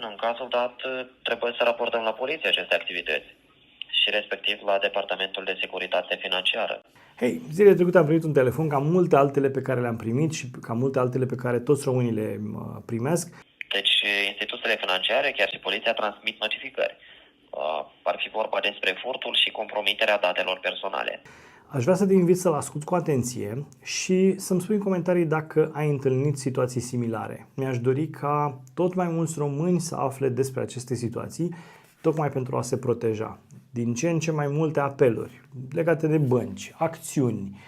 în cazul dat, trebuie să raportăm la poliție aceste activități și respectiv la Departamentul de Securitate Financiară. Hei, zilele trecute am primit un telefon ca multe altele pe care le-am primit și ca multe altele pe care toți românii le primesc. Deci, instituțiile financiare, chiar și poliția, transmit notificări. Ar fi vorba despre furtul și compromiterea datelor personale. Aș vrea să te invit să-l asculți cu atenție și să-mi spui în comentarii dacă ai întâlnit situații similare. Mi-aș dori ca tot mai mulți români să afle despre aceste situații, tocmai pentru a se proteja. Din ce în ce mai multe apeluri legate de bănci, acțiuni,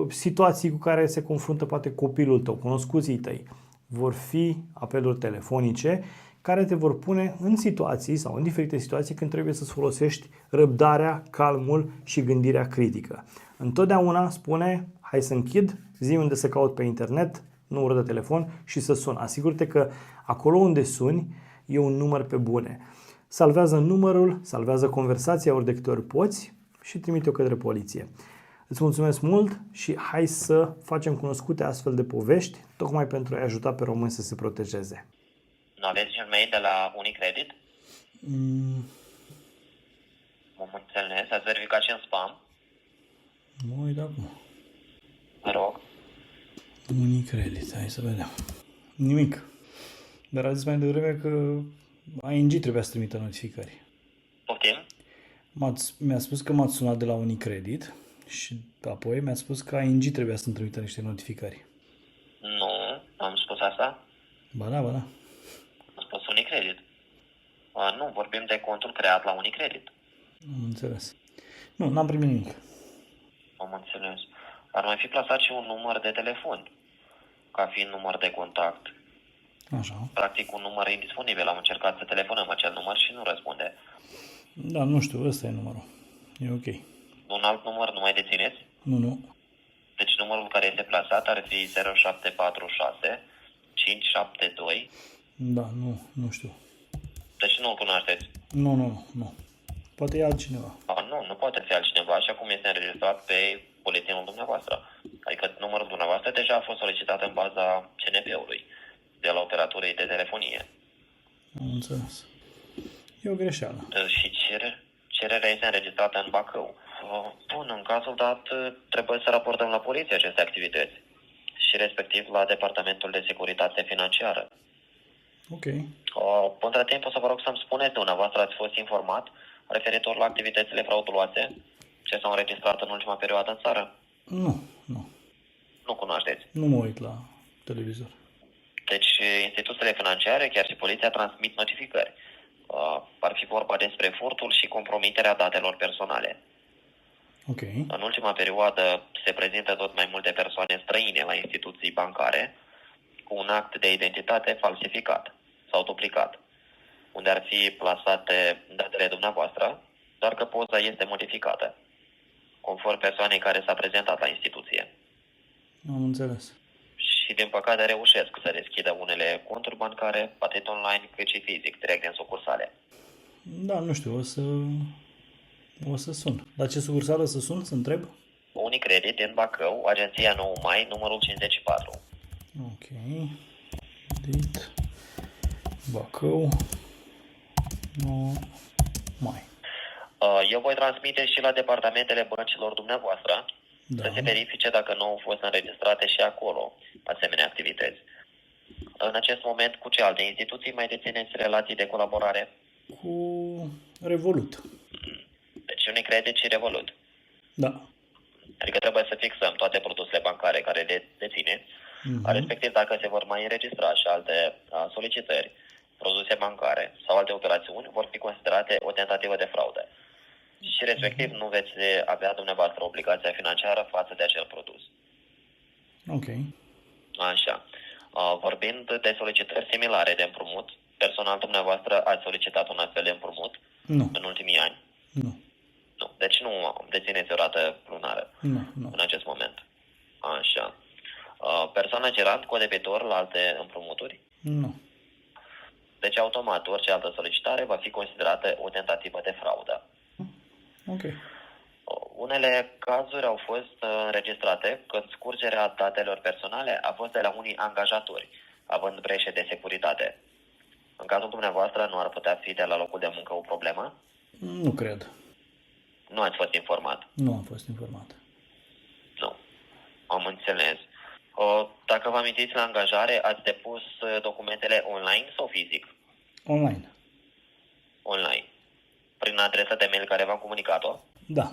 situații cu care se confruntă poate copilul tău, cunoscuții tăi, vor fi apeluri telefonice care te vor pune în situații sau în diferite situații când trebuie să-ți folosești răbdarea, calmul și gândirea critică. Întotdeauna spune, hai să închid, zi unde să caut pe internet, numărul de telefon și să sun. Asigură-te că acolo unde suni e un număr pe bune. Salvează numărul, salvează conversația ori de câte ori poți și trimite-o către poliție. Îți mulțumesc mult și hai să facem cunoscute astfel de povești, tocmai pentru a-i ajuta pe români să se protejeze. Nu aveți un mail de la Unicredit? Mă înțeles, ați verificat și în spam? Mă uit acum. Vă rog. Unicredit, hai să vedem. Nimic. Dar a zis mai devreme că ING trebuia să trimită notificări. Poftim? Mi-a spus că m-ați sunat de la Unicredit și apoi mi-a spus că ING trebuia să-mi trimită niște notificări. Nu, am spus asta. Ba da, ba da. Am spus Unicredit. Nu, vorbim de contul creat la Unicredit. Am înțeles. Nu, n-am primit nimic. Am înțeles. Ar mai fi plasat și un număr de telefon, ca fiind număr de contact. Așa. Practic un număr indisponibil. Am încercat să telefonăm acel număr și nu răspunde. Da, nu știu, ăsta e numărul. E ok. Un alt număr nu mai dețineți? Nu. Deci numărul care este plasat ar fi 0746 572. Da, nu știu. Deci nu-l cunoașteți. Nu. Poate e altcineva. Nu poate fi altcineva, așa cum este înregistrat pe buletinul dumneavoastră. Adică numărul dumneavoastră deja a fost solicitat în baza CNP-ului, de la operatorii de telefonie. Am înțeles. E o greșeală. Și cererea este înregistrată în Bacău. Bun, în cazul dat, trebuie să raportăm la poliție aceste activități și respectiv la Departamentul de Securitate Financiară. Ok. Între timp o să vă rog să-mi spuneți, dumneavoastră ați fost informat referitor la activitățile frauduloase ce s-au înregistrat în ultima perioadă în țară? Nu. Nu cunoașteți. Nu mă uit la televizor. Deci instituțiile financiare, chiar și poliția, transmit notificări. Ar fi vorba despre furtul și compromiterea datelor personale. Ok. În ultima perioadă se prezintă tot mai multe persoane străine la instituții bancare cu un act de identitate falsificat sau duplicat, unde ar fi plasate datele dumneavoastră, doar că poza este modificată, conform persoanei care s-a prezentat la instituție. Am înțeles. Și din păcate reușesc să deschidă unele conturi bancare, atât online cât și fizic, direct din sucursale. Da, nu știu, o să sun. La ce sucursală să sun, să întreb? Unicredit din Bacău, agenția 9 Mai, numărul 54. Ok. Dit. Bacău. 9 Mai. Eu voi transmite și la departamentele băncilor dumneavoastră să se verifice dacă nu au fost înregistrate și acolo asemenea activități. În acest moment, cu ce alte instituții mai dețineți relații de colaborare? Cu Revolut. Deci Unicredit și Revolut. Da. Adică trebuie să fixăm toate produsele bancare care le dețineți, respectiv dacă se vor mai înregistra și alte solicitări, produse bancare sau alte operațiuni, vor fi considerate o tentativă de fraudă. Și respectiv nu veți avea dumneavoastră obligația financiară față de acel produs. Ok. Așa. Vorbind de solicitări similare de împrumut, personal dumneavoastră ați solicitat un astfel de împrumut în ultimii ani? Nu. Deci nu dețineți o rată lunară Nu. în acest moment. Așa. Persoana gerant, codebitor la alte împrumuturi? Nu. Deci automat orice altă solicitare va fi considerată o tentativă de fraudă. Ok. Unele cazuri au fost înregistrate când scurgerea datelor personale a fost de la unii angajatori, având breșe de securitate. În cazul dumneavoastră nu ar putea fi de la locul de muncă o problemă? Nu cred. Nu ați fost informat? Nu am fost informat. Nu. Am înțeles. Dacă vă amintiți la angajare, ați depus documentele online sau fizic? Online. Online. Prin adresa de mail care v-am comunicat-o? Da.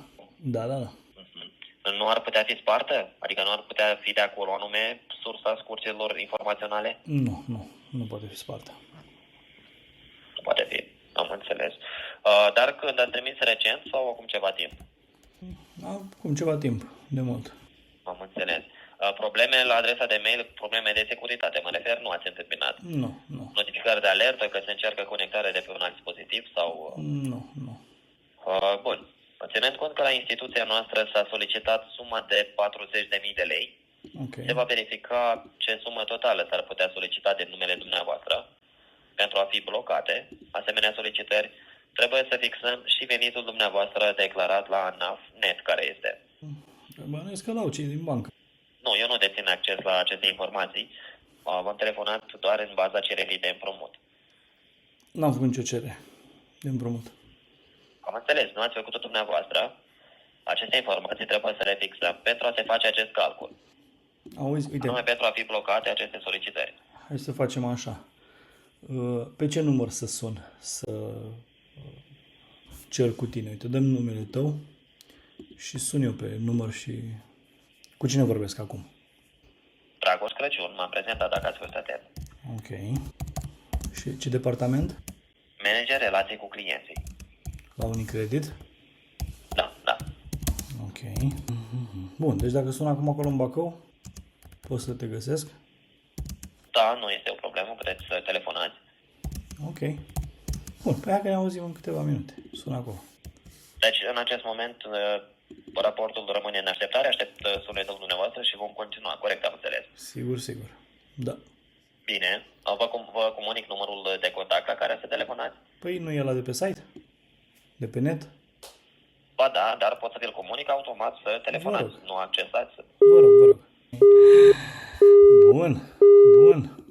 Nu ar putea fi spartă? Adică nu ar putea fi de acolo anume sursa scurților informaționale? Nu poate fi spartă. Nu poate fi. Am înțeles. Dar când ați trimis recent sau acum ceva timp? Acum ceva timp, de mult. Am înțeles. Probleme la adresa de mail, probleme de securitate, mă refer, nu ați întâmpinat? Nu. Notificări de alertă că se încearcă conectare de pe un alt dispozitiv sau... Nu. Bun. Ținând cont că la instituția noastră s-a solicitat suma de 40.000 de lei, Okay. se va verifica ce sumă totală s-ar putea solicita de numele dumneavoastră. Pentru a fi blocate asemenea solicitări, trebuie să fixăm și venitul dumneavoastră declarat la ANAF net, care este. Bănuiesc că l-au cei din bancă. Nu, eu nu dețin acces la aceste informații. V-am telefonat doar în baza cererii de împrumut. N-am făcut nicio cerere de împrumut. Am înțeles, nu ați făcut-o dumneavoastră. Aceste informații trebuie să le fixăm pentru a se face acest calcul. Auzi, uite, Anume pentru a fi blocate aceste solicitări. hai să facem așa. Pe ce număr să sun să cer cu tine? Uite, dăm numele tău și sun eu pe număr și... Cu cine vorbesc acum? Dragoș Crăciun, m-am prezentat dacă ați fost atent. Ok. Și ce departament? Manager relații cu clienții. La Unicredit? Da. Ok. Bun, deci dacă sun acum acolo în Bacău, pot să te găsesc? Da, nu este o problemă, puteți să telefonați. Ok. Bun, pe aia că ne auzim în câteva minute. Sun acolo. Deci, în acest moment, raportul rămâne în așteptare, aștept sunetul dumneavoastră și vom continua. Corect, am înțeles. Sigur. Da. Bine. Vă comunic numărul de contact la care să telefonați? Păi nu e ăla de pe site? De pe net? Ba da, dar pot să vi-l comunic automat să telefonați. Vă rog. Nu accesați. Vă rog. Bun.